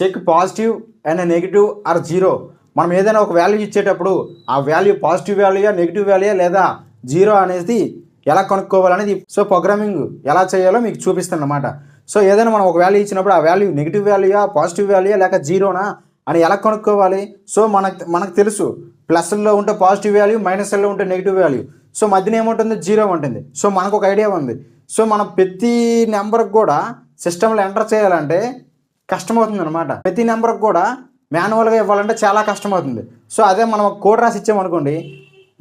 Check positive and negative or zero. మనం ఏదైనా ఒక వాల్యూ ఇచ్చేటప్పుడు ఆ వాల్యూ పాజిటివ్ వాల్యూయా నెగిటివ్ వాల్యూయా లేదా జీరో అనేది ఎలా కనుక్కోవాలనేది సో ప్రోగ్రామింగ్ ఎలా చేయాలో మీకు చూపిస్తాను అన్నమాట. సో ఏదైనా మనం ఒక వాల్యూ ఇచ్చినప్పుడు ఆ వాల్యూ నెగిటివ్ వాల్యూయా పాజిటివ్ వాల్యూయా లేక జీరోనా అని ఎలా కనుక్కోవాలి. సో మనకు తెలుసు ప్లస్లో ఉంటే పాజిటివ్ వాల్యూ, మైనస్లో ఉంటే నెగిటివ్ వాల్యూ, సో మధ్యన ఏముంటుంది జీరో ఉంటుంది. సో మనకు ఒక ఐడియా ఉంది. సో మనం ప్రతి నెంబర్కి కూడా సిస్టంలో ఎంటర్ చేయాలంటే కష్టమవుతుంది అనమాట. ప్రతి నెంబర్కి కూడా మాన్యువల్గా ఇవ్వాలంటే చాలా కష్టమవుతుంది. సో అదే మనం కోడ్ రాసి ఇచ్చామనుకోండి,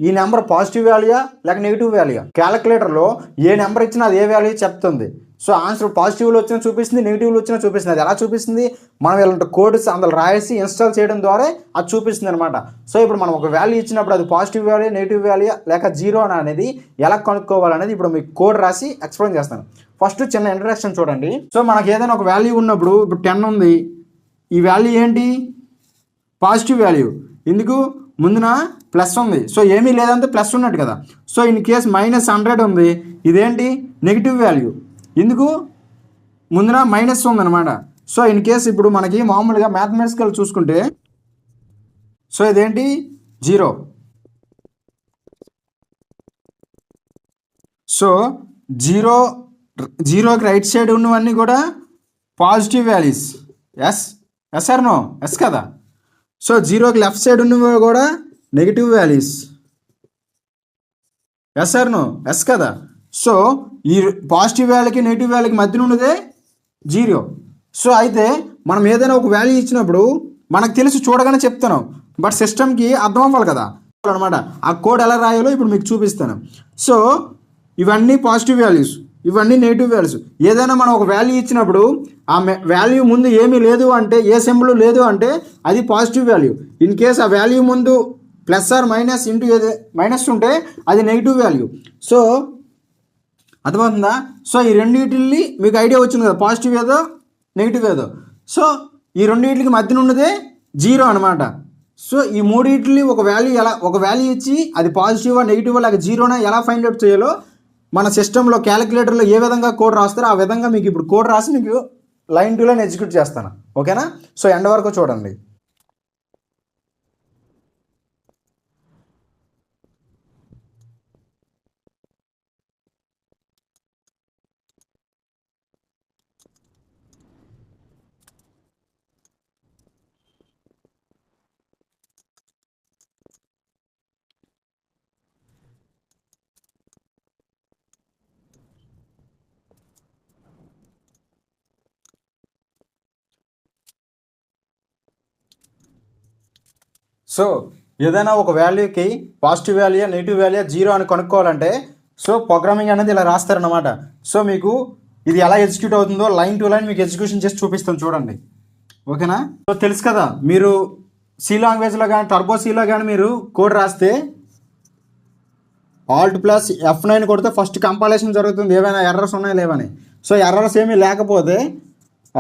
ఈ నెంబర్ పాజిటివ్ వాల్యూయా లేక నెగిటివ్ వాల్యూయా, క్యాలిక్యులేటర్లో ఏ నెంబర్ ఇచ్చినా అది ఏ వాల్యూ చెప్తుంది. సో ఆన్సర్ పాజిటివ్లో వచ్చినా చూపిస్తుంది, నెగిటివ్లో వచ్చినా చూపిస్తుంది. అది ఎలా చూపిస్తుంది, మనం ఇలాంటి కోడ్స్ అందులో రాసి ఇన్స్టాల్ చేయడం ద్వారా అది చూపిస్తుంది అనమాట. సో ఇప్పుడు మనం ఒక వాల్యూ ఇచ్చినప్పుడు అది పాజిటివ్ వాల్యూ నెగిటివ్ వాల్యూ లేక జీరో అనేది ఎలా కనుక్కోవాలనేది ఇప్పుడు మీకు కోడ్ రాసి ఎక్స్ప్లెయిన్ చేస్తాను. ఫస్ట్ చిన్న ఇంట్రడక్షన్ చూడండి. సో మనకి ఏదైనా ఒక వాల్యూ ఉన్నప్పుడు ఇప్పుడు 10 ఉంది, ఈ వాల్యూ ఏంటి పాజిటివ్ వాల్యూ, ఎందుకు ముందున ప్లస్ ఉంది. సో ఏమీ లేదంటే ప్లస్ ఉన్నట్టు కదా. సో ఇన్ కేస్ -100 ఉంది, ఇదేంటి నెగిటివ్ వాల్యూ, ఎందుకు ముందున మైనస్ ఉందన్నమాట. సో ఇన్ కేస్ ఇప్పుడు మనకి మామూలుగా మ్యాథమెటికల్ చూసుకుంటే సో ఇదేంటి జీరో. సో జీరోకి రైట్ సైడ్ ఉన్నవన్నీ కూడా positive values. Yes or no? Yes కదా. సో జీరోకి లెఫ్ట్ సైడ్ ఉన్నవి కూడా negative values. Yes or no? Yes కదా. సో ఈ పాజిటివ్ వాల్యూకి నెగిటివ్ వాల్యూకి మధ్యన ఉన్నదే జీరో. సో అయితే మనం ఏదైనా ఒక వాల్యూ ఇచ్చినప్పుడు మనకు తెలిసి చూడగానే చెప్తాను, బట్ సిస్టమ్కి అర్థం అవ్వాలి కదా అనమాట. ఆ కోడ్ ఎలా రాయాలో ఇప్పుడు మీకు చూపిస్తాను. సో ఇవన్నీ పాజిటివ్ వాల్యూస్, ఇవన్నీ నెగిటివ్ వాల్యూస్. ఏదైనా మనం ఒక వాల్యూ ఇచ్చినప్పుడు ఆ వాల్యూ ముందు ఏమీ లేదు అంటే, ఏ సింబల్ లేదు అంటే అది పాజిటివ్ వాల్యూ. ఇన్ కేస్ ఆ వాల్యూ ముందు ప్లస్ ఆర్ మైనస్ ఇంటూ ఏదో మైనస్ ఉంటే అది నెగిటివ్ వాల్యూ. సో అర్థమవుతుందా? సో ఈ రెండింటిని మీకు ఐడియా వచ్చింది కదా, పాజిటివ్ ఏదో నెగిటివ్ ఏదో. సో ఈ రెండింటికి మధ్యన ఉన్నదే జీరో అనమాట. సో ఈ మూడింటిని ఒక వాల్యూ ఇచ్చి అది పాజిటివా నెగిటివా లేక జీరోనా ఎలా ఫైండ్ అవుట్ చేయాలో మన సిస్టంలో క్యాలిక్యులేటర్లో ఏ విధంగా కోడ్ రాస్తారో ఆ విధంగా మీకు ఇప్పుడు కోడ్ రాసి మీకు లైన్ టు లైన్ ఎగ్జిక్యూట్ చేస్తాను. ఓకేనా? సో ఎండ్ వరకు చూడండి. సో ఏదైనా ఒక వాల్యూకి positive value negative value zero అని కనుక్కోవాలంటే సో ప్రోగ్రామింగ్ అనేది ఇలా రాస్తారనమాట. సో మీకు ఇది ఎలా ఎగ్జిక్యూట్ అవుతుందో లైన్ టు లైన్ మీకు ఎగ్జిక్యూషన్ చేసి చూపిస్తాను చూడండి. ఓకేనా? సో తెలుసు కదా, మీరు సి లాంగ్వేజ్లో కానీ టర్బో సిలో కానీ మీరు కోడ్ రాస్తే Alt+F9 కొడితే ఫస్ట్ కంపైలేషన్ జరుగుతుంది, ఏమైనా ఎర్రర్స్ ఉన్నాయా లేవని. సో ఎర్రర్స్ ఏమీ లేకపోతే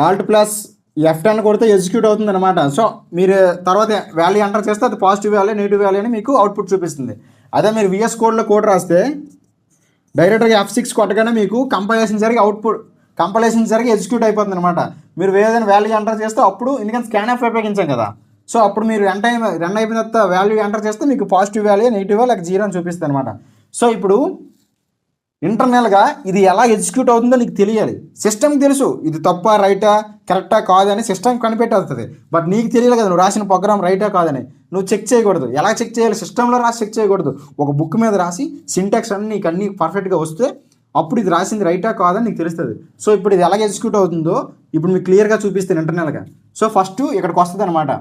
Alt+F10 కొడితే ఎగ్జిక్యూట్ అవుతుంది అనమాట. సో మీరు తర్వాత వాల్యూ ఎంటర్ చేస్తే అది పాజిటివ్ వాల్యూ నెగిటివ్ వాల్యూ అని మీకు అవుట్పుట్ చూపిస్తుంది. అదే మీరు VS కోడ్లో కోడ్ రాస్తే డైరెక్ట్గా F6 కొట్టగానే మీకు కంపైలేషన్ జరిగి ఎగ్జిక్యూట్ అయిపోతుంది అనమాట. మీరు ఏదైనా వాల్యూ ఎంటర్ చేస్తే అప్పుడు, ఎందుకంటే స్కాన్ఎఫ్ ఉపయోగించాం కదా, సో అప్పుడు మీరు రన్ అయిపోయిన తర్వాత వాల్యూ ఎంటర్ చేస్తే మీకు పాజిటివ్ వాల్యూ నెగిటివ్ లేక జీరో అని చూపిస్తుంది అనమాట. సో ఇప్పుడు ఇంటర్నల్గా ఇది ఎలా ఎగ్జిక్యూట్ అవుతుందో నీకు తెలియాలి. సిస్టమ్కి తెలుసు ఇది తప్ప రైటా కరెక్టా కాదని సిస్టమ్ కనిపెట్టేస్తుంది, బట్ నీకు తెలియాలి కదా నువ్వు రాసిన ప్రోగ్రామ్ రైటా కాదని. నువ్వు చెక్ చేయకూడదు. ఎలా చెక్ చేయాలి? సిస్టంలో రాసి చెక్ చేయకూడదు. ఒక బుక్ మీద రాసి సింటాక్స్ నీకు అన్నీ పర్ఫెక్ట్గా వస్తే అప్పుడు ఇది రాసింది రైటా కాదని నీకు తెలుస్తుంది. సో ఇప్పుడు ఇది ఎలా ఎగ్జిక్యూట్ అవుతుందో ఇప్పుడు మీకు క్లియర్గా చూపిస్తాను ఇంటర్నల్గా. సో ఫస్ట్ ఇక్కడికి వస్తుంది అనమాట,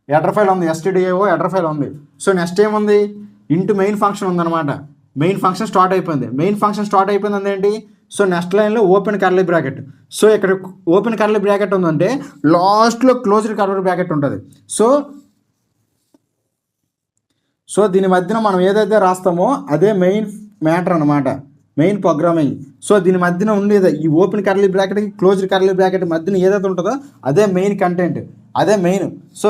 హెడర్ ఫైల్ ఉంది, stdio హెడర్ ఫైల్ ఉంది. సో నెక్స్ట్ ఏముంది, ఇంటూ మెయిన్ ఫంక్షన్ ఉందన్నమాట. మెయిన్ ఫంక్షన్ స్టార్ట్ అయిపోయింది. అంటే ఏంటి? సో నెక్స్ట్ లైన్లో ఓపెన్ కర్లీ బ్రాకెట్. సో ఇక్కడ ఓపెన్ కర్లీ బ్రాకెట్ ఉందంటే లాస్ట్లో క్లోజ్డ్ కర్లీ బ్రాకెట్ ఉంటుంది. సో దీని మధ్యన మనం ఏదైతే రాస్తామో అదే మెయిన్ మ్యాటర్ అనమాట, మెయిన్ ప్రోగ్రామింగ్. సో దీని మధ్యన ఉండేది ఈ ఓపెన్ కర్లీ బ్రాకెట్కి క్లోజ్డ్ కర్లీ బ్రాకెట్ మధ్యన ఏదైతే ఉంటుందో అదే మెయిన్ కంటెంట్, అదే మెయిన్. సో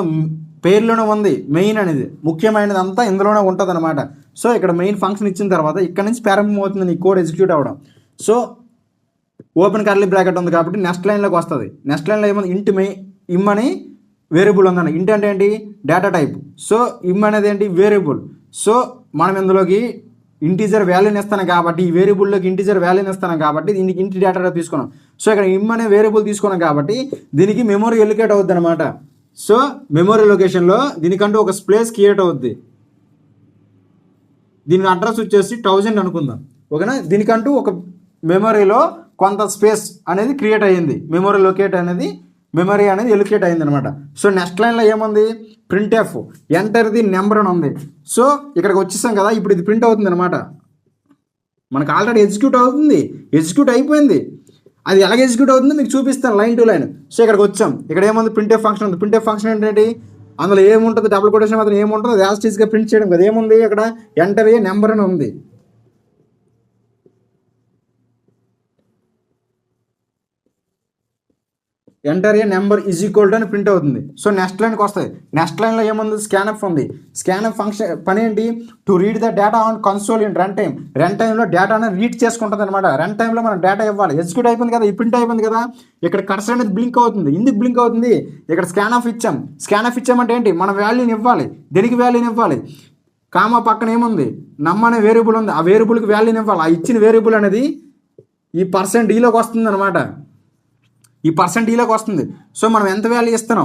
పేర్లోనే ఉంది మెయిన్ అనేది, ముఖ్యమైనది అంతా ఇందులోనే ఉంటుంది అనమాట. సో ఇక్కడ మెయిన్ ఫంక్షన్ ఇచ్చిన తర్వాత ఇక్కడ నుంచి ప్రారంభమవుతుంది నీ కోడ్ ఎగ్జిక్యూట్ అవ్వడం. సో ఓపెన్ కర్లీ బ్రాకెట్ ఉంది కాబట్టి నెక్స్ట్ లైన్లోకి వస్తుంది. నెక్స్ట్ లైన్లో ఏముంది, ఇమ్ అని వేరియబుల్ ఉందన్న. ఇంట్ అంటే ఏంటి? Data type. సో ఇమ్ అనేది ఏంటి? వేరియబుల్. సో మనం ఇందులోకి ఇంటీజర్ వాల్యూని ఇస్తాను కాబట్టి, ఈ వేరియబుల్లోకి ఇంటీజర్ వాల్యూని ఇస్తాను కాబట్టి దీనికి ఇంటి డేటా టైప్ తీసుకున్నాం. సో ఇక్కడ ఇమ్ అనే వేరియబుల్ తీసుకున్నాం కాబట్టి దీనికి మెమరీ ఎలికేట్ అవుద్ది అనమాట. సో మెమరీ లొకేషన్లో దీనికంటూ ఒక స్పేస్ క్రియేట్ అవుద్ది. దీని అడ్రస్ వచ్చేసి 1000 అనుకుందాం, ఓకేనా. దీనికంటూ ఒక మెమరీలో కొంత స్పేస్ అనేది క్రియేట్ అయ్యింది. మెమరీ లొకేట్ అనేది మెమరీ అనేది ఎలికేట్ అయింది అనమాట. సో నెక్స్ట్ లైన్లో ఏముంది? Print F enter the number అని ఉంది. సో ఇక్కడికి వచ్చేసాం కదా, ఇప్పుడు ఇది ప్రింట్ అవుతుంది అనమాట. మనకు ఆల్రెడీ ఎగ్జిక్యూట్ అవుతుంది, ఎగ్జిక్యూట్ అయిపోయింది. అది ఎలాగ ఎగ్జిక్యూట్ అవుతుందో మీకు చూపిస్తాను లైన్ టు లైన్. సో ఇక్కడికి వచ్చాం, ఇక్కడ ఏముంది? ప్రింట్ ఎఫ్ ఫంక్షన్ ఉంది. ప్రింట్ ఎఫ్ ఫంక్షన్ ఏంటంటే అందులో ఏముంటుంది? డబుల్ కొటేషన్ మాత్రం ఏముంటుందో అది యాస్టీస్గా ప్రింట్ చేయడం కదా. ఏముంది అక్కడ? ఎంటర్ ఏ నెంబర్ అని ఉంది. Enter a number is equal to అని ప్రింట్ అవుతుంది. సో నెక్స్ట్ లైన్కి వస్తుంది. నెక్స్ట్ లైన్లో ఏముంది? స్కాన్ఎఫ్ ఉంది. స్కాన్ఎఫ్ ఫంక్షన్ పని ఏంటి? To read the data on console in run time. Run టైంలో డేటాను రీడ్ చేసుకుంటుంది అనమాట. రన్ టైంలో మనం డేటా ఇవ్వాలి. ఎగ్జిక్యూట్ అయిపోయింది కదా, ఈ ప్రింట్ అయిపోయింది కదా. ఇక్కడ కర్సర్ అనేది బ్లింక్ అవుతుంది. ఎందుకు బ్లింక్ అవుతుంది? ఇక్కడ స్కాన్ఎఫ్ ఇచ్చాం. స్కాన్ఎఫ్ ఇచ్చామంటే ఏంటి? మన వాల్యూని ఇవ్వాలి. దేనికి వాల్యూని ఇవ్వాలి? కామా పక్కన ఏముంది? నమ్ అనే వేరియబుల్ ఉంది. ఆ వేరియబుల్కి వాల్యూని ఇవ్వాలి. ఆ ఇచ్చిన వేరియబుల్ అనేది ఈ %ఈలోకి వస్తుంది అనమాట. ఈ %ఈలోకి వస్తుంది. సో మనం ఎంత వాల్యూ ఇస్తున్నాం?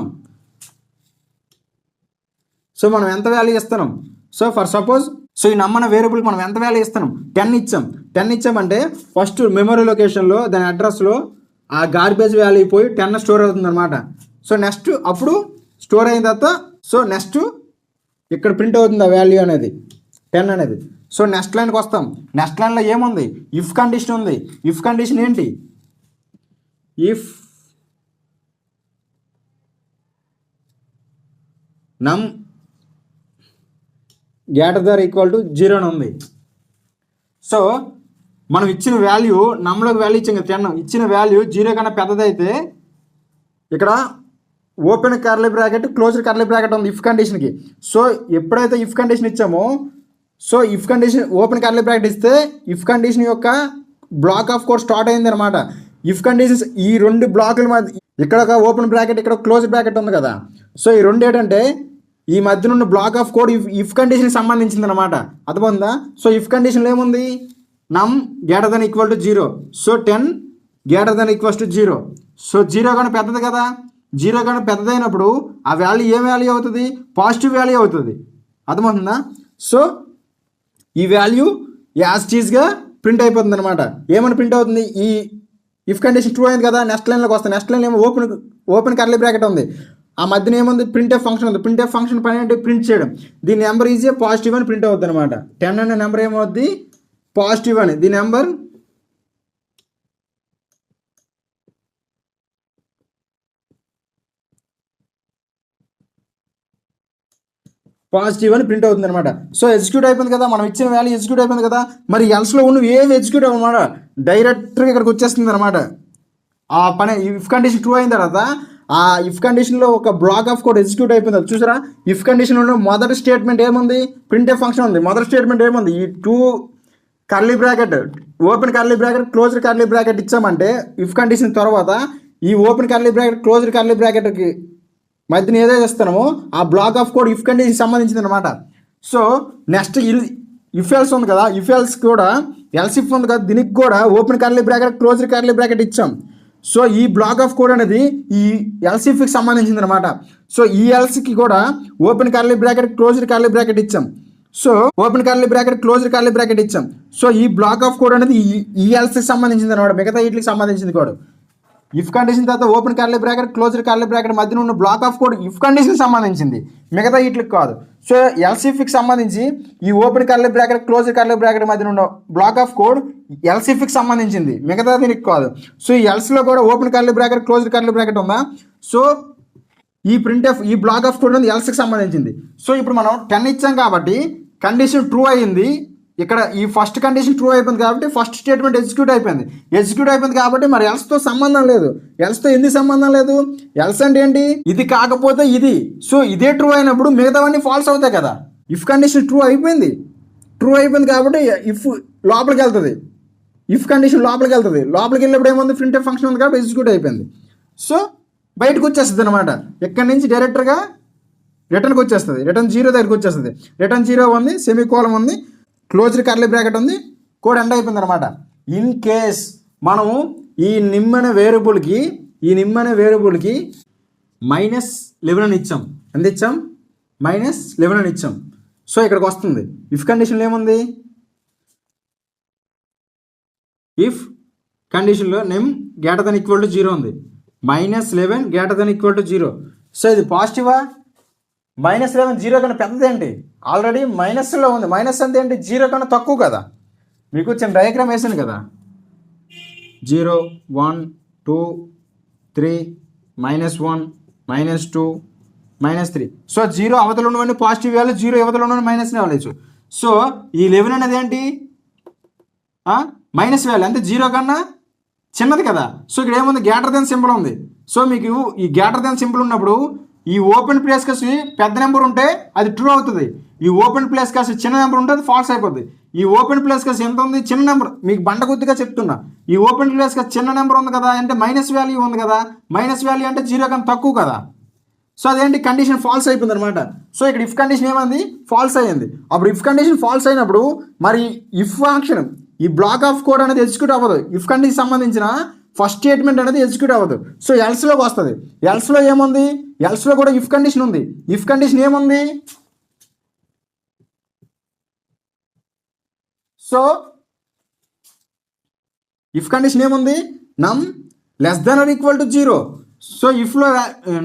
సో ఫర్ సపోజ్ ఈ నమ్మన వేరియబుల్కి మనం ఎంత వాల్యూ ఇస్తున్నాం? 10 ఇచ్చాం. 10 ఇచ్చామంటే ఫస్ట్ మెమరీ లొకేషన్లో దాని అడ్రస్లో ఆ గార్బేజ్ వాల్యూ పోయి 10 స్టోర్ అవుతుంది అనమాట. సో నెక్స్ట్ అప్పుడు స్టోర్ అయిన తర్వాత నెక్స్ట్ ఇక్కడ ప్రింట్ అవుతుంది ఆ వాల్యూ అనేది 10 అనేది. సో నెక్స్ట్ లైన్కి వస్తాం. నెక్స్ట్ లైన్లో ఏముంది? ఇఫ్ కండిషన్ ఉంది. ఇఫ్ కండిషన్ ఏంటి? ఇఫ్ నమ్ గ్రేటర్ దార్ ఈక్వల్ టు 0 అని ఉంది. సో మనం ఇచ్చిన వాల్యూ నమ్లోకి వాల్యూ ఇచ్చాం కదా 10, ఇచ్చిన వాల్యూ 0 కన్నా పెద్దదైతే ఇక్కడ open curly bracket closed curly bracket ఉంది ఇఫ్ కండిషన్కి. సో ఎప్పుడైతే ఇఫ్ కండిషన్ ఇచ్చామో if condition open curly bracket ఇస్తే ఇఫ్ కండిషన్ యొక్క బ్లాక్ ఆఫ్ కోడ్ స్టార్ట్ అయింది అనమాట. ఇఫ్ కండిషన్స్ ఈ 2 బ్లాకుల మధ్య ఇక్కడ ఒక ఓపెన్ బ్రాకెట్ ఇక్కడ క్లోజ్ బ్రాకెట్ ఉంది కదా. సో ఈ 2 ఏంటంటే ఈ మధ్యన ఉన్న బ్లాక్ ఆఫ్ కోడ్ ఇఫ్ కండిషన్కి సంబంధించింది అనమాట. అర్థమైందా? సో ఇఫ్ కండిషన్లో ఏముంది? నమ్ greater than equal to 0. So 10 greater than equals to 0. So 0 కన్నా పెద్దది కదా. 0 కన్నా పెద్దదైనప్పుడు ఆ వాల్యూ ఏ వాల్యూ అవుతుంది? పాజిటివ్ వాల్యూ అవుతుంది. అర్థమవుతుందా? సో ఈ వాల్యూ యాజ్ టీజ్గా ప్రింట్ అయిపోతుంది అనమాట. ఏమని ప్రింట్ అవుతుంది? ఈ ఇఫ్ కండిషన్ ట్రూ అయింది కదా. నెక్స్ట్ లైన్లోకి వస్తుంది. నెక్స్ట్ లైన్ ఏమో ఓపెన్ కర్లీ బ్రాకెట్ ఉంది. ఆ మధ్యన ఏముంది? ప్రింట్ ఎఫ్ ఫంక్షన్ ఉంది. ప్రింట్ ఎఫ్ ఫంక్షన్ పని అంటే ప్రింట్ చేయడం. దీని నెంబర్ ఈజీ పాజిటివ్ అని ప్రింట్ అవుతుంది అనమాట. 10 అనే నెంబర్ ఏమవుద్ది? పాజిటివ్ అని. దీని నెంబర్ పాజిటివ్ అని ప్రింట్ అవుతుంది అనమాట. సో ఎగ్జిక్యూట్ అయిపోయింది కదా, మనం ఇచ్చిన వాల్యూ ఎగ్జిక్యూట్ అయిపోయింది కదా. మరి ఎల్స్లో ఉన్న ఏవి ఎగ్జిక్యూట్ అవ్వనమాట, డైరెక్ట్గా ఇక్కడికి వచ్చేస్తుంది అనమాట. ఆ పని ఇఫ్ కండిషన్ ట్రూ అయిన తర్వాత ఆ ఇఫ్ కండిషన్లో ఒక బ్లాక్ ఆఫ్ కోడ్ ఎగ్జిక్యూట్ అయిపోయింది. చూసారా? ఇఫ్ కండిషన్లో మొదటి స్టేట్మెంట్ ఏముంది? ప్రింట్ ఎఫ్ ఫంక్షన్ ఉంది. మొదటి స్టేట్మెంట్ ఏముంది? ఈ 2 curly bracket open curly bracket closed curly bracket ఇచ్చామంటే ఇఫ్ కండిషన్ తర్వాత ఈ open curly bracket closed curly బ్రాకెట్కి మధ్యన ఏదైతే ఇస్తున్నామో ఆ block of code if condition సంబంధించింది అనమాట. సో నెక్స్ట్ ఇఫ్ ఎల్స్ ఉంది కదా, ఇఫ్ ఎల్స్ కూడా ఎల్స్ ఇఫ్ ఉంది కదా, దీనికి కూడా open curly bracket closed curly bracket ఇచ్చాం. సో ఈ బ్లాక్ ఆఫ్ కోడ్ అనేది ఈ ఎల్సిఫ్కి సంబంధించింది అనమాట. సో ఈ ఎల్స్కి కూడా open curly bracket closed curly bracket ఇచ్చాం. So open curly bracket closed curly bracket ఇచ్చాం. సో ఈ బ్లాక్ ఆఫ్ కోడ్ అనేది ఈ ఎల్స్కి సంబంధించింది అనమాట. మిగతా వీటికి సంబంధించింది కోడ్. ఇఫ్ కండిషన్ తర్వాత open curly bracket closed curly bracket మధ్యన ఉన్న బ్లాక్ ఆఫ్ కోడ్ ఇఫ్ కండిషన్కి సంబంధించింది, మిగతా వీటికి కాదు. సో ఎల్సిఫ్కి సంబంధించి ఈ open curly bracket closed curly bracket మధ్యన ఉన్న బ్లాక్ ఆఫ్ కోడ్ ఎల్సిఫ్కి సంబంధించింది, మిగతా దీనికి కాదు. సో ఈ ఎల్స్లో కూడా open curly bracket closed curly bracket ఉందా. సో ఈ ప్రింట్ఎఫ్ ఈ బ్లాక్ ఆఫ్ కోడ్ అనేది ఎల్స్కి సంబంధించింది. సో ఇప్పుడు మనం 10 ఇచ్చాం కాబట్టి కండిషన్ ట్రూ అయ్యింది. ఇక్కడ ఈ ఫస్ట్ కండిషన్ ట్రూ అయిపోయింది కాబట్టి ఫస్ట్ స్టేట్మెంట్ ఎగ్జిక్యూట్ అయిపోయింది కాబట్టి మరి ఎల్స్తో సంబంధం లేదు. ఎల్స్తో ఎందుకు సంబంధం లేదు? ఎల్స్ అంటే ఏంటి? ఇది కాకపోతే ఇది. సో ఇదే ట్రూ అయినప్పుడు మిగతావన్నీ ఫాల్స్ అవుతాయి కదా. ఇఫ్ కండిషన్ ట్రూ అయిపోయింది కాబట్టి ఇఫ్ లోపలికి వెళ్తుంది. ఇఫ్ కండిషన్ లోపలికి వెళ్ళినప్పుడు ఏముంది? ప్రింట్ఎఫ్ ఫంక్షన్ ఉంది కాబట్టి ఎగ్జిక్యూట్ అయిపోయింది. సో బయటకు వచ్చేస్తుంది అనమాట. ఇక్కడ నుంచి డైరెక్ట్గా రిటర్న్కి వచ్చేస్తుంది, రిటర్న్ 0 దగ్గరికి వచ్చేస్తుంది. రిటర్న్ 0 ఉంది, సెమీకోలం ఉంది, క్లోజ్డ్ కర్లీ బ్రాకెట్ ఉంది, కోడ్ ఎండ్ అయిపోయింది అనమాట. ఇన్ కేస్ మనము ఈ నిమ్ అనే వేరియబుల్కి -11 అని ఇచ్చాం. ఎంత ఇచ్చాం? -11 అని ఇచ్చాం. సో ఇక్కడికి వస్తుంది. ఇఫ్ కండిషన్లో ఏముంది? ఇఫ్ కండిషన్లో నిమ్ గ్రేటర్ దెన్ ఈక్వల్ టు 0 ఉంది. -11 greater than equal to 0. So ఇది పాజిటివా? -11 0 కన్నా పెద్దదేంటి? ఆల్రెడీ మైనస్లో ఉంది. మైనస్ అంటే ఏంటి? 0 కన్నా తక్కువ కదా. మీకు చిన్న డయాగ్రామ్ వేసాను కదా, 0 1 2 3 -1 -2 -3. సో 0 అవతల ఉన్నవన్నీ పాజిటివ్ వాల్యూ, 0 అవతల ఉన్నవన్నీ మైనస్నే వాల్యూస్. సో ఈ 11 అనేది ఏంటి? మైనస్ వాల్యూ, అంటే 0 కన్నా చిన్నది కదా. సో ఇక్కడ ఏముంది? గ్రేటర్ దెన్ సింబల్ ఉంది. సో మీకు ఈ గ్రేటర్ దెన్ సింబల్ ఉన్నప్పుడు ఈ ఓపెన్ ప్లేస్ కాసి పెద్ద నెంబర్ ఉంటే అది ట్రూ అవుతుంది. ఈ ఓపెన్ ప్లేస్ కాసి చిన్న నెంబర్ ఉంటే అది ఫాల్స్ అయిపోద్ది. ఈ ఓపెన్ ప్లేస్ కాసి ఎంత ఉంది? చిన్న నెంబర్. మీకు బండ కొద్దిగా చెప్తున్నా. ఈ ఓపెన్ ప్లేస్ కాసి చిన్న నెంబర్ ఉంది కదా, అంటే మైనస్ వాల్యూ ఉంది కదా. మైనస్ వాల్యూ అంటే 0 కన్నా తక్కువ కదా. సో అదేంటి? కండిషన్ ఫాల్స్ అయిపోయింది అనమాట. సో ఇక్కడ ఇఫ్ కండిషన్ ఏమైంది? ఫాల్స్ అయ్యింది. అప్పుడు ఇఫ్ కండిషన్ ఫాల్స్ అయినప్పుడు మరి ఇఫ్ ఫంక్షన్, ఈ బ్లాక్ ఆఫ్ కోడ్ అనేది ఎగ్జిక్యూట్ అవ్వదు. ఇఫ్ కండిషన్ సంబంధించిన ఫస్ట్ స్టేట్మెంట్ అనేది ఎగ్జిక్యూట్ అవ్వదు. సో ఎల్స్లోకి వస్తుంది. ఎల్స్లో ఏముంది? ఎల్స్లో కూడా ఇఫ్ కండిషన్ ఉంది. ఇఫ్ కండిషన్ ఏముంది? సో ఇఫ్ కండిషన్ ఏముంది? Num less than or equal to 0. So ఇఫ్లో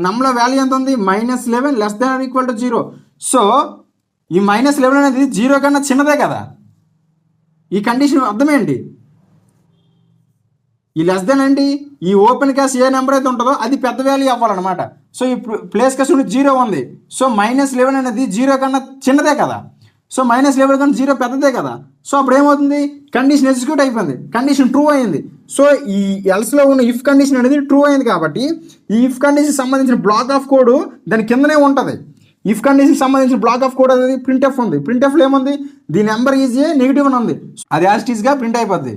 నమ్లో వాల్యూ ఎంత ఉంది? -11 less than or equal to 0. So ఈ -11 అనేది 0 కన్నా చిన్నదే కదా. ఈ కండిషన్ అర్థమేంటి? ఈ లెస్ దెన్ ఏంటి? ఈ ఓపెన్ క్యాష్ ఏ నెంబర్ అయితే ఉంటుందో అది పెద్ద వాల్యూ అవ్వాలన్నమాట. సో ఈ ప్లేస్ క్యాష్ 0 ఉంది. సో -11 అనేది 0 కన్నా చిన్నదే కదా. సో -11 కన్నా 0 పెద్దదే కదా. సో అప్పుడు ఏమవుతుంది? కండిషన్ ఎగ్జిక్యూట్ అయిపోయింది, కండిషన్ ట్రూ అయింది. సో ఈ ఎల్స్లో ఉన్న ఇఫ్ కండిషన్ అనేది ట్రూ అయింది కాబట్టి ఈ ఇఫ్ కండిషన్ సంబంధించిన బ్లాక్ ఆఫ్ కోడ్ దాని కిందనే ఉంటుంది. ఇఫ్ కండిషన్ సంబంధించిన బ్లాక్ ఆఫ్ కోడ్ అనేది ప్రింట్ఎఫ్ ఉంది. ప్రింట్ఎఫ్లో ఏముంది? The number is a negative అని ఉంది. అది యాజ్ ఇట్ ఈస్గా ప్రింట్ అయిపోద్ది.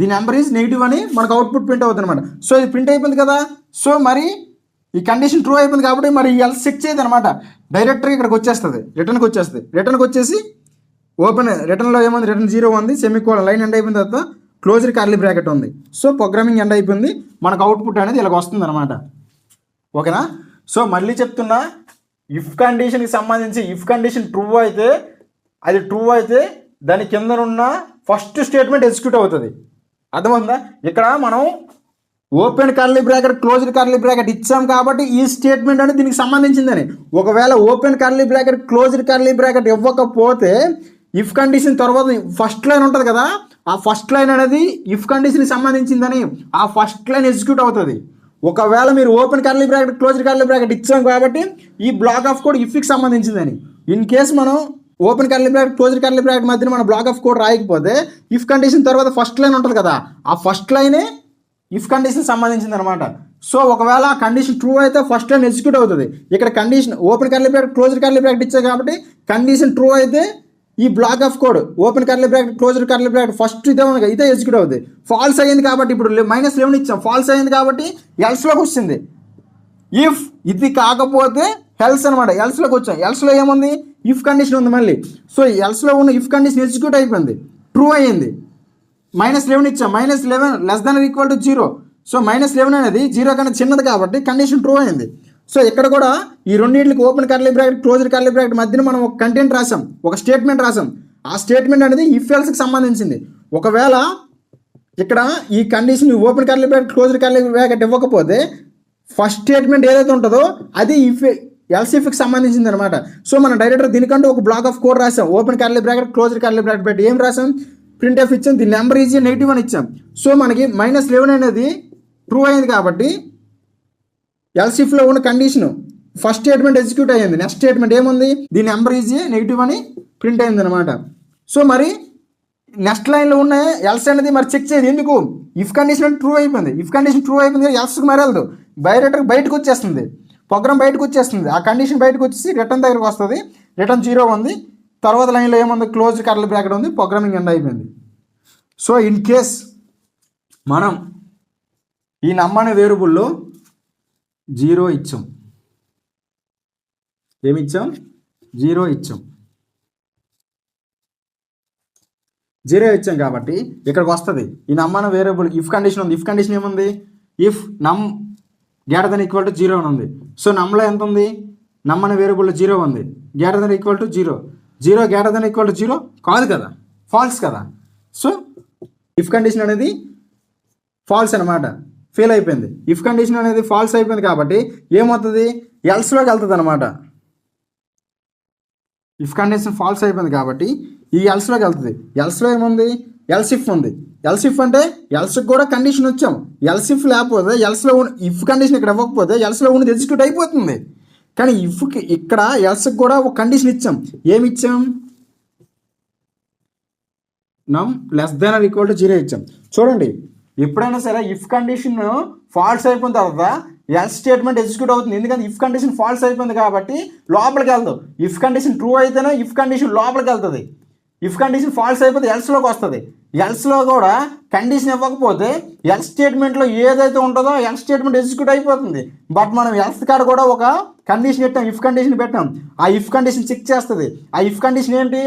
ది నెంబర్ ఈజ్ నెగిటివ్ అని మనకు అవుట్పుట్ ప్రింట్ అవుతుంది అనమాట. సో ఇది ప్రింట్ అయిపోయింది కదా. సో మరి ఈ కండిషన్ ట్రూ అయిపోయింది కాబట్టి మరి ఎల్స్ చెక్ చేయదు అనమాట. డైరెక్ట్గా ఇక్కడికి వచ్చేస్తుంది, రిటర్న్కి వచ్చేస్తుంది. రిటర్న్కి వచ్చేసి ఓపెన్ రిటర్న్లో ఏముంది? రిటర్న్ 0 ఉంది, సెమీకోలన్, లైన్ ఎండ్ అయిపోయిన తర్వాత క్లోజ్డ్ కర్లీ బ్రాకెట్ ఉంది. సో ప్రోగ్రామింగ్ ఎండ్ అయిపోయింది. మనకు అవుట్పుట్ అనేది ఇలాగ వస్తుంది అనమాట. ఓకేనా? సో మళ్ళీ చెప్తున్నా, ఇఫ్ కండిషన్కి సంబంధించి ఇఫ్ కండిషన్ ట్రూ అయితే అది ట్రూ అయితే దాని కిందనున్న ఫస్ట్ స్టేట్మెంట్ ఎగ్జిక్యూట్ అవుతుంది. అర్థమవుతుందా? ఇక్కడ మనం open curly bracket closed curly bracket ఇచ్చాం కాబట్టి ఈ స్టేట్మెంట్ అనేది దీనికి సంబంధించిందని. ఒకవేళ open curly bracket closed curly bracket ఇవ్వకపోతే ఇఫ్ కండిషన్ తర్వాత ఫస్ట్ లైన్ ఉంటుంది కదా, ఆ ఫస్ట్ లైన్ అనేది ఇఫ్ కండిషన్కి సంబంధించిందని ఆ ఫస్ట్ లైన్ ఎగ్జిక్యూట్ అవుతుంది. ఒకవేళ మీరు open curly bracket closed curly bracket ఇచ్చాం కాబట్టి ఈ బ్లాక్ ఆఫ్ కోడ్ ఇఫ్కి సంబంధించిందని. ఇన్ కేసు మనం open curly bracket closed curly bracket మధ్యన మన బ్లాక్ ఆఫ్ కోడ్ రాయకపోతే ఇఫ్ కండిషన్ తర్వాత ఫస్ట్ లైన్ ఉంటుంది కదా, ఆ ఫస్ట్ లైనే ఇఫ్ కండిషన్ సంబంధించింది అనమాట. సో ఒకవేళ ఆ కండిషన్ ట్రూ అయితే ఫస్ట్ లైన్ ఎగ్జిక్యూట్ అవుతుంది. ఇక్కడ condition open curly bracket closed curly bracket ఇచ్చాయి కాబట్టి కండిషన్ ట్రూ అయితే ఈ block of code open curly bracket closed curly bracket first ఇదే ఎగ్జిక్యూట్ అవుతుంది. ఫాల్స్ అయ్యింది కాబట్టి ఇప్పుడు -11 ఇచ్చాం, ఫాల్స్ అయ్యింది కాబట్టి ఎల్స్లోకి వచ్చింది. ఇఫ్ ఇది కాకపోతే ఎల్స్ అనమాట. ఎల్స్లోకి వచ్చాం. ఎల్స్లో ఏముంది? ఇఫ్ కండిషన్ ఉంది మళ్ళీ. సో ఎల్స్లో ఉన్న ఇఫ్ కండిషన్ ఎగ్జిక్యూట్ అయిపోయింది, ట్రూ అయ్యింది. -11 ఇచ్చాం, -11 less than equal to 0. So -11 అనేది 0 కన్నా చిన్నది కాబట్టి కండిషన్ ట్రూ అయింది. సో ఇక్కడ కూడా ఈ రెండింటికి open curly bracket closed curly bracket మధ్యన మనం ఒక కంటెంట్ రాసాం, ఒక స్టేట్మెంట్ రాసాం. ఆ స్టేట్మెంట్ అనేది ఇఫ్ ఎల్స్కి సంబంధించింది. ఒకవేళ ఇక్కడ ఈ condition open curly bracket closed curly bracket ఇవ్వకపోతే ఫస్ట్ స్టేట్మెంట్ ఏదైతే ఉంటుందో అది ఎల్స్ ఇఫ్కి సంబంధించింది అనమాట. సో మనం డైరెక్టర్ దీనికంటూ ఒక బ్లాక్ ఆఫ్ కోడ్ రాసాం. Open curly bracket closed curly bracket పెట్టి ఏం రాసాం? ప్రింట్ ఎఫ్ ఇచ్చాం, ది నెంబర్ ఈజ్ నెగిటివ్ అని ఇచ్చాం. సో మనకి -11 అనేది ట్రూ అయింది కాబట్టి ఎల్స్ ఇఫ్లో ఉన్న కండిషన్ ఫస్ట్ స్టేట్మెంట్ ఎగ్జిక్యూట్ అయ్యింది. నెక్స్ట్ స్టేట్మెంట్ ఏముంది? ది నెంబర్ ఈజ్ నెగిటివ్ అని ప్రింట్ అయింది అనమాట. సో మరి నెక్స్ట్ లైన్లో ఉన్న ఎల్స్ అనేది మరి చెక్ చేయదు. ఎందుకు? ఇఫ్ కండిషన్ అంటే ట్రూ అయిపోయింది. ఇఫ్ కండిషన్ ట్రూ అయిపోయింది ఎల్స్కి మరి వెళ్దు, బయటకు వచ్చేస్తుంది, ప్రోగ్రామ్ బయటకు వచ్చేస్తుంది. ఆ కండిషన్ బయటకు వచ్చేసి రిటర్న్ దగ్గరకు వస్తుంది. రిటర్న్ 0 ఉంది, తర్వాత లైన్లో ఏముంది? క్లోజ్ కర్లీ బ్రాకెట్ ఉంది, ప్రోగ్రామింగ్ ఎండ్ అయిపోయింది. సో ఇన్ కేస్ మనం ఈ నమ్ అనే వేరియబుల్లో 0 ఇచ్చాం, ఏమి ఇచ్చాం, 0 ఇచ్చాం, 0 ఇచ్చాం కాబట్టి ఇక్కడికి వస్తుంది ఈ నమ్ అనే వేరియబుల్ ఇఫ్ కండిషన్ ఉంది. ఇఫ్ కండిషన్ ఏముంది, ఇఫ్ నమ్ గ్రేటర్ దెన్ ఈక్వల్ టు 0 అని ఉంది. సో నమ్లో ఎంత ఉంది, నమ్ అనే వేరియబుల్లో 0 ఉంది, greater than equal to 0, 0 greater than equal to 0 కాదు కదా, ఫాల్స్ కదా. సో ఇఫ్ కండిషన్ అనేది ఫాల్స్ అనమాట, ఫెయిల్ అయిపోయింది. ఇఫ్ కండిషన్ అనేది ఫాల్స్ అయిపోయింది కాబట్టి ఏమవుతుంది, ఎల్స్లోకి వెళ్తుంది అనమాట. ఇఫ్ కండిషన్ ఫాల్స్ అయిపోయింది కాబట్టి ఈ ఎల్స్లోకి వెళ్తుంది. ఎల్స్లో ఏముంది, ఎల్సిఫ్ ఉంది. ఎల్సిఫ్ అంటే ఎల్స్కి కూడా కండిషన్ వచ్చాం. ఎల్సిఫ్ లేకపోతే ఎల్స్లో ఇఫ్ కండిషన్ ఇక్కడ ఇవ్వకపోతే ఎల్స్లో ఉన్నది ఎగ్జిక్యూట్ అయిపోతుంది. కానీ ఇఫ్కి ఇక్కడ ఎల్స్కి కూడా ఒక కండిషన్ ఇచ్చాం. ఏమి ఇచ్చాం, నమ్ less than or equal to 0 ఇచ్చాం. చూడండి, ఎప్పుడైనా సరే ఇఫ్ కండిషన్ ఫాల్స్ అయిపోయిన తర్వాత ఎల్స్ స్టేట్మెంట్ ఎగ్జిక్యూట్ అవుతుంది. ఎందుకంటే ఇఫ్ కండిషన్ ఫాల్స్ అయిపోయింది కాబట్టి లోపలికి వెళ్తాం. ఇఫ్ కండిషన్ ట్రూ అయితేనే ఇఫ్ కండిషన్ లోపలికి వెళ్తుంది. ఇఫ్ కండిషన్ ఫాల్స్ అయిపోతే ఎల్స్లోకి వస్తుంది. ఎల్స్లో కూడా కండిషన్ ఇవ్వకపోతే ఎల్స్ స్టేట్మెంట్లో ఏదైతే ఉంటుందో ఎల్స్ స్టేట్మెంట్ ఎగ్జిక్యూట్ అయిపోతుంది. బట్ మనం ఎల్స్ కాడ కూడా ఒక కండిషన్ పెట్టాం, ఇఫ్ కండిషన్ పెట్టాం. ఆ ఇఫ్ కండిషన్ చెక్ చేస్తుంది. ఆ ఇఫ్ కండిషన్ ఏంటి,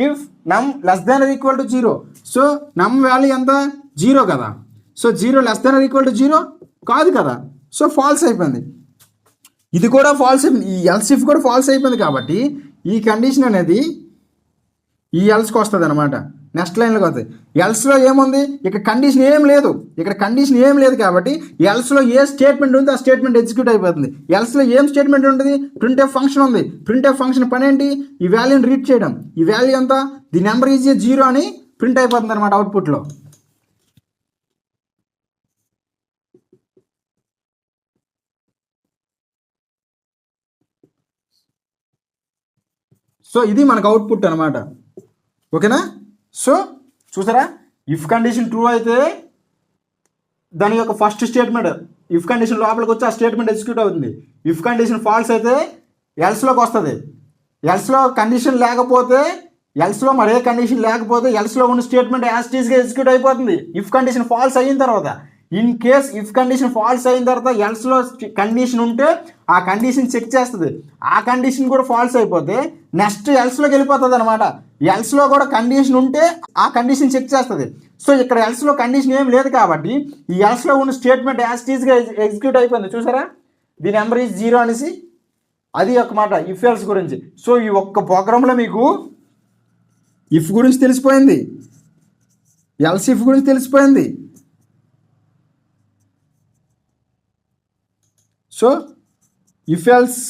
ఇఫ్ నమ్ less than or equal to 0. So నమ్ వాల్యూ ఎంత, 0 కదా. So 0 less than or equal to 0 కాదు కదా. సో ఫాల్స్ అయిపోయింది. ఇది కూడా ఫాల్స్ అయిపోయింది. ఈ ఎల్సిఫ్ కూడా ఫాల్స్ అయిపోయింది కాబట్టి ఈ కండిషన్ అనేది ఈ ఎల్స్కి వస్తుంది అనమాట. నెక్స్ట్ లైన్లోకి వస్తుంది. ఎల్స్లో ఏముంది, ఇక్కడ కండిషన్ ఏం లేదు. ఇక్కడ కండిషన్ ఏం లేదు కాబట్టి ఎల్స్లో ఏ స్టేట్మెంట్ ఉందో ఆ స్టేట్మెంట్ ఎగ్జిక్యూట్ అయిపోతుంది. ఎల్స్లో ఏం స్టేట్మెంట్ ఉంటుంది, ప్రింట్ ఎఫ్ ఫంక్షన్ ఉంది. ప్రింట్ ఎఫ్ ఫంక్షన్ పని ఏంటి, ఈ వాల్యూని రీడ్ చేయడం. ఈ వాల్యూ ఎంత, ది నెంబర్ ఈజ్ 0 అని ప్రింట్ అయిపోతుంది అనమాట అవుట్పుట్లో. సో ఇది మనకు అవుట్పుట్ అనమాట. ఓకేనా. సో చూసారా, ఇఫ్ కండిషన్ ట్రూ అయితే దాని యొక్క ఫస్ట్ స్టేట్మెంట్ ఇఫ్ కండిషన్ లోపలికి వచ్చి ఆ స్టేట్మెంట్ ఎగ్జిక్యూట్ అవుతుంది. ఇఫ్ కండిషన్ ఫాల్స్ అయితే ఎల్స్లోకి వస్తుంది. ఎల్స్లో కండిషన్ లేకపోతే ఎల్స్లో మరే కండిషన్ లేకపోతే ఎల్స్లో ఉన్న స్టేట్మెంట్ యాజ్ టీజ్గా ఎగ్జిక్యూట్ అయిపోతుంది ఇఫ్ కండిషన్ ఫాల్స్ అయిన తర్వాత. In case if condition false అయిన తర్వాత ఎల్స్లో కండిషన్ ఉంటే ఆ కండిషన్ చెక్ చేస్తుంది. ఆ కండిషన్ కూడా ఫాల్స్ అయిపోతే నెక్స్ట్ ఎల్స్లోకి వెళ్ళిపోతుంది అనమాట. ఎల్స్లో కూడా కండిషన్ ఉంటే ఆ కండిషన్ చెక్ చేస్తుంది. సో ఇక్కడ ఎల్స్లో కండిషన్ ఏం లేదు కాబట్టి ఈ ఎల్స్లో ఉన్న స్టేట్మెంట్ యాజ్ టీజ్గా ఎగ్జిక్యూట్ అయిపోయింది. చూసారా, ది నెంబర్ ఈజ్ 0 అనేసి. అది ఒక మాట ఇఫ్ ఎల్స్ గురించి. సో ఈ ఒక్క ప్రోగ్రాంలో మీకు ఇఫ్ గురించి తెలిసిపోయింది, ఎల్స్ ఇఫ్ గురించి తెలిసిపోయింది. సో ఇఫ్ ఎల్స్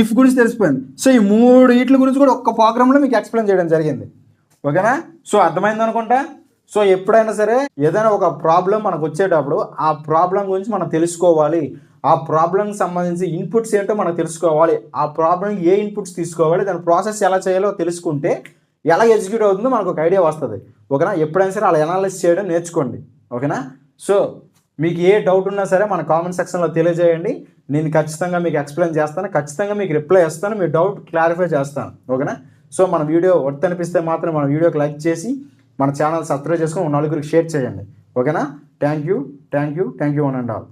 ఇఫ్ గురించి తెలిసిపోయింది. సో ఈ 3 వీటి గురించి కూడా ఒక్క ప్రోగ్రాంలో మీకు ఎక్స్ప్లెయిన్ చేయడం జరిగింది. ఓకేనా. సో అర్థమైంది అనుకుంటా. సో ఎప్పుడైనా సరే ఏదైనా ఒక ప్రాబ్లం మనకు వచ్చేటప్పుడు ఆ ప్రాబ్లం గురించి మనం తెలుసుకోవాలి. ఆ ప్రాబ్లంకి సంబంధించి ఇన్పుట్స్ ఏంటో మనం తెలుసుకోవాలి. ఆ ప్రాబ్లంకి ఏ ఇన్పుట్స్ తీసుకోవాలి, దాని ప్రాసెస్ ఎలా చేయాలో తెలుసుకుంటే ఎలా ఎగ్జిక్యూట్ అవుతుందో మనకు ఒక ఐడియా వస్తుంది. ఓకేనా. ఎప్పుడైనా సరే అలా అనాలిసిస్ చేయడం నేర్చుకోండి. ఓకేనా. సో మీకు ఏ డౌట్ ఉన్నా సరే మన కామెంట్ సెక్షన్లో తెలియజేయండి. నేను ఖచ్చితంగా మీకు ఎక్స్ప్లెయిన్ చేస్తాను, ఖచ్చితంగా మీకు రిప్లై ఇస్తాను, మీ డౌట్ క్లారిఫై చేస్తాను. ఓకేనా. సో మన వీడియో వర్త్ అనిపిస్తే మాత్రం మన వీడియోకి లైక్ చేసి మన ఛానల్ సబ్స్క్రైబ్ చేసుకొని 4 షేర్ చేయండి. ఓకేనా. Thank you one and all.